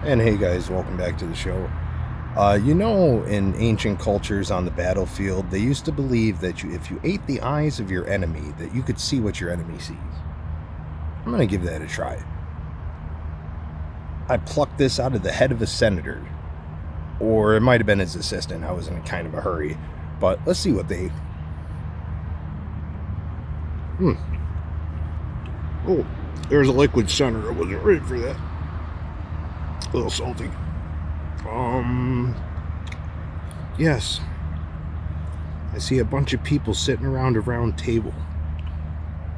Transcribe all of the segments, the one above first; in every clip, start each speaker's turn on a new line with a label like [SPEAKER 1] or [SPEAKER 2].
[SPEAKER 1] And hey guys, welcome back to the show. In ancient cultures on the battlefield, they used to believe that if you ate the eyes of your enemy, that you could see what your enemy sees. I'm gonna give that a try. I plucked this out of the head of a senator, or it might have been his assistant. I was in kind of a hurry, but let's see what they. Hmm. Oh, there's a liquid center. I wasn't ready for that. A little salty. Yes. I see a bunch of people sitting around a round table.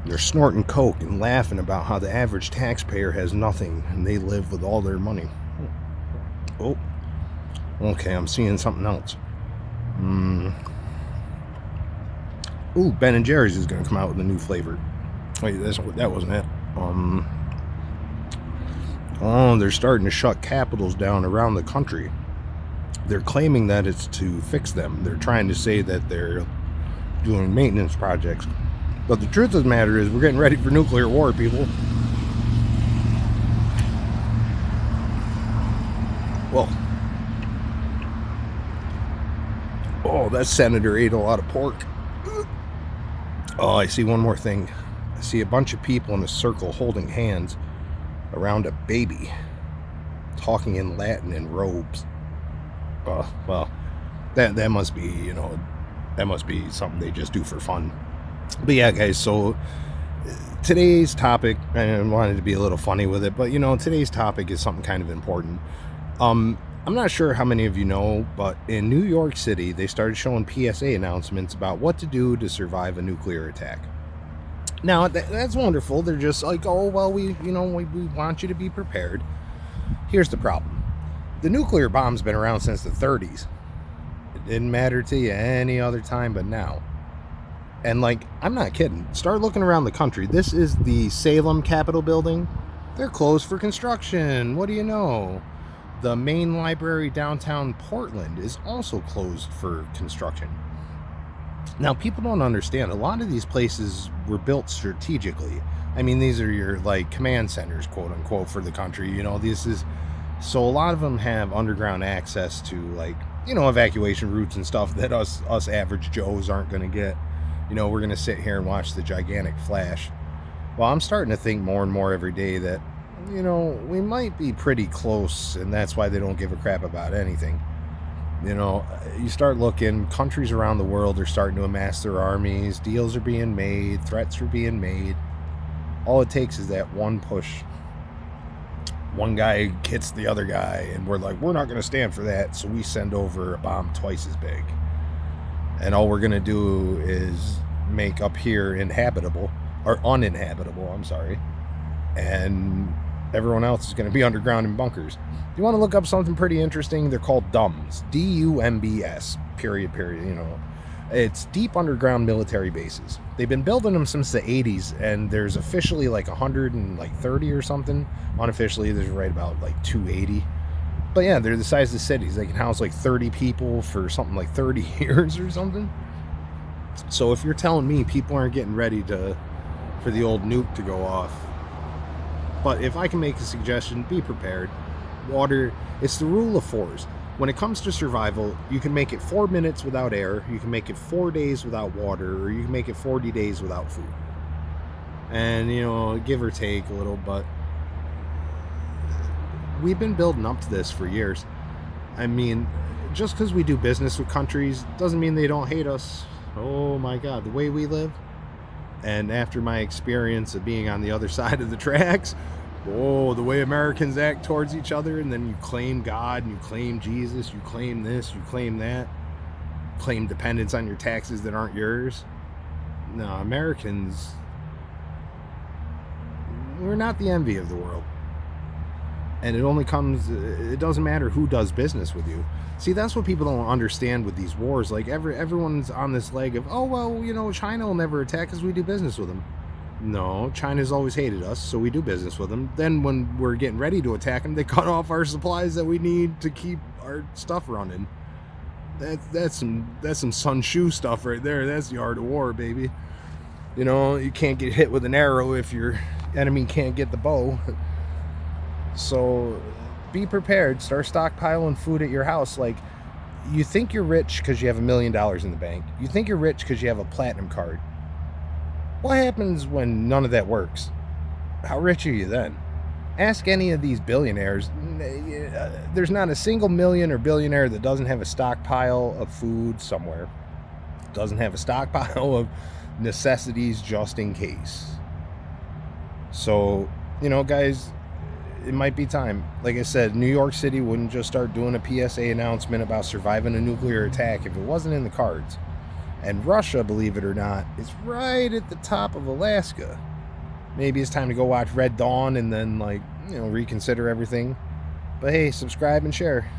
[SPEAKER 1] They're snorting coke and laughing about how the average taxpayer has nothing and they live with all their money. Oh, okay, I'm seeing something else. Ooh, Ben and Jerry's is going to come out with a new flavor. Wait, that wasn't it. Oh, they're starting to shut capitals down around the country. They're claiming that it's to fix them. They're trying to say that they're doing maintenance projects. But the truth of the matter is we're getting ready for nuclear war, people. Well, oh, that senator ate a lot of pork. Oh, I see one more thing. I see a bunch of people in a circle holding hands around a baby, talking in Latin in robes. Well, that must be, that must be something they just do for fun. But yeah, guys, so today's topic, I wanted to be a little funny with it, but today's topic is something kind of important. I'm not sure how many of you know, but in New York City, they started showing PSA announcements about what to do to survive a nuclear attack. Now, that's wonderful. They're just like, oh, well, we want you to be prepared. Here's the problem. The nuclear bomb's been around since the 30s. It didn't matter to you any other time but now. And, I'm not kidding. Start looking around the country. This is the Salem Capitol building. They're closed for construction. What do you know? The main library downtown Portland is also closed for construction. Now, people don't understand. A lot of these places were built strategically. I mean, these are your, command centers, quote unquote, for the country. So a lot of them have underground access to, evacuation routes and stuff that us average Joes aren't going to get. We're going to sit here and watch the gigantic flash. Well, I'm starting to think more and more every day that, we might be pretty close, and that's why they don't give a crap about anything. You start looking, countries around the world are starting to amass their armies, deals are being made, threats are being made. All it takes is that one push. One guy hits the other guy, and we're like, we're not going to stand for that, so we send over a bomb twice as big. And all we're going to do is make up here inhabitable, or uninhabitable, I'm sorry. And everyone else is going to be underground in bunkers. You want to look up something pretty interesting? They're called DUMBs. DUMBS, period. It's deep underground military bases. They've been building them since the 80s, and there's officially 130 or something. Unofficially, there's right about 280. But yeah, they're the size of cities. They can house 30 people for something like 30 years or something. So if you're telling me people aren't getting ready for the old nuke to go off, but if I can make a suggestion, be prepared. Water, it's the rule of fours. When it comes to survival, you can make it 4 minutes without air, you can make it 4 days without water, or you can make it 40 days without food. And, give or take a little, but we've been building up to this for years. I mean, just because we do business with countries doesn't mean they don't hate us. Oh my God, the way we live. And after my experience of being on the other side of the tracks, the way Americans act towards each other, and then you claim God, and you claim Jesus, you claim this, you claim that, claim dependence on your taxes that aren't yours. No, Americans, we're not the envy of the world. And it doesn't matter who does business with you. See, that's what people don't understand with these wars. Everyone's on this leg of, China will never attack because we do business with them. No, China's always hated us, so we do business with them. Then when we're getting ready to attack them, they cut off our supplies that we need to keep our stuff running. That's some Sun Tzu stuff right there. That's the art of war, baby. You can't get hit with an arrow if your enemy can't get the bow. So be prepared. Start stockpiling food at your house. Like, you think you're rich because you have $1 million in the bank. You think you're rich because you have a platinum card. What happens when none of that works? How rich are you then? Ask any of these billionaires. There's not a single million or billionaire that doesn't have a stockpile of food somewhere. Doesn't have a stockpile of necessities just in case. So, you know, guys, it might be time. Like I said, New York City wouldn't just start doing a PSA announcement about surviving a nuclear attack if it wasn't in the cards. And Russia, believe it or not, is right at the top of Alaska. Maybe it's time to go watch Red Dawn and then, like, you know, reconsider everything. But hey, subscribe and share.